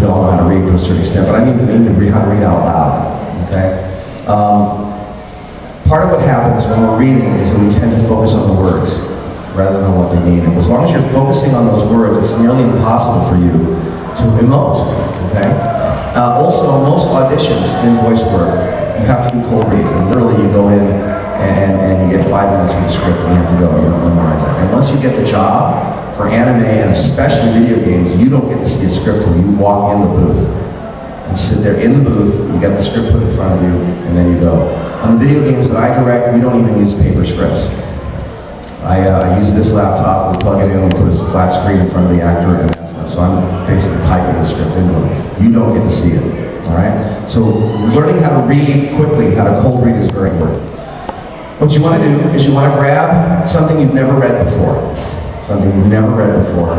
we all know how to read to a certain extent, but I need to how to read out loud, okay? Part of what happens when we're reading is that we tend to focus on the words rather than what they mean. And as long as you're focusing on those words, it's nearly impossible for you to emote, okay? Also, most auditions in voice work, you have to do cold reads. And literally you go in and you get 5 minutes with the script and you have to go, you don't memorize it. And once you get the job, for anime and especially video games, you don't get to see a script until you walk in the booth. You sit there in the booth, you get the script put in front of you, and then you go. On the video games that I direct, we don't even use paper scripts. I use this laptop, we plug it in, we put a flat screen in front of the actor, and so I'm basically typing the script into it. You don't get to see it, all right? So learning how to read quickly, how to cold read is very important. What you want to do is you want to grab something you've never read before. Something you've never read before.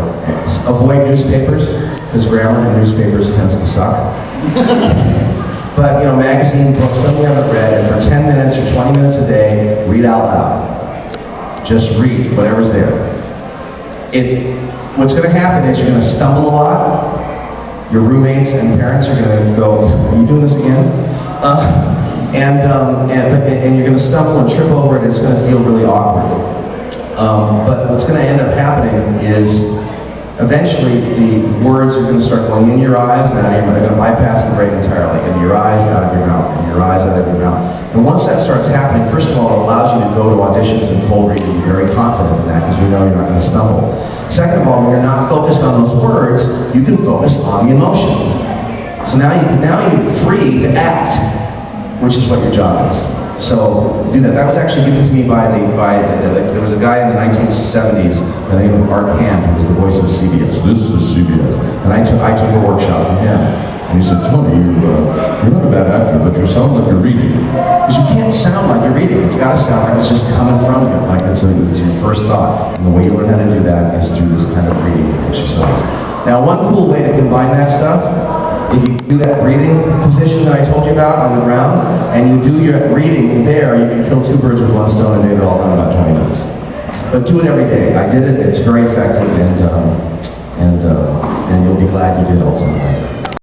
Avoid newspapers, because grammar in newspapers tends to suck. But, you know, magazine, books, something you haven't read, and for 10 minutes or 20 minutes a day, read out loud. Just read whatever's there. What's going to happen is you're going to stumble a lot. Your roommates and parents are going to go, "Are you doing this again?" And you're going to stumble and trip over it. It's going to feel really awkward. But what's going to end up happening is eventually the words are going to start going in your eyes and out of your mouth. They're going to bypass the brain entirely. And your eyes out of your mouth, and your eyes out of your mouth. And once that starts happening, first of all, it allows you to go to auditions and cold read and be very confident in that because you know you're not going to stumble. Second of all, when you're not focused on those words, you can focus on the emotion. So now you're free to act, which is what your job is. So do that. That was actually given to me by there was a guy in the 1970s by the name of Art Hand who was the voice of CBS. This is CBS, and I took a workshop from him, and he said, "Tony, you're not a bad actor, but you sound like you're reading." Because you can't sound like you're reading. It's got to sound like it's just coming from you, like it's your first thought. And the way you learn how to do that is through this kind of reading exercise. Now, one cool way to combine that stuff. If you do that breathing position that I told you about on the ground, and you do your reading there, you can kill 2 birds with 1 stone, and they're all done in about 20 minutes. But do it every day. I did it. It's very effective, and you'll be glad you did ultimately.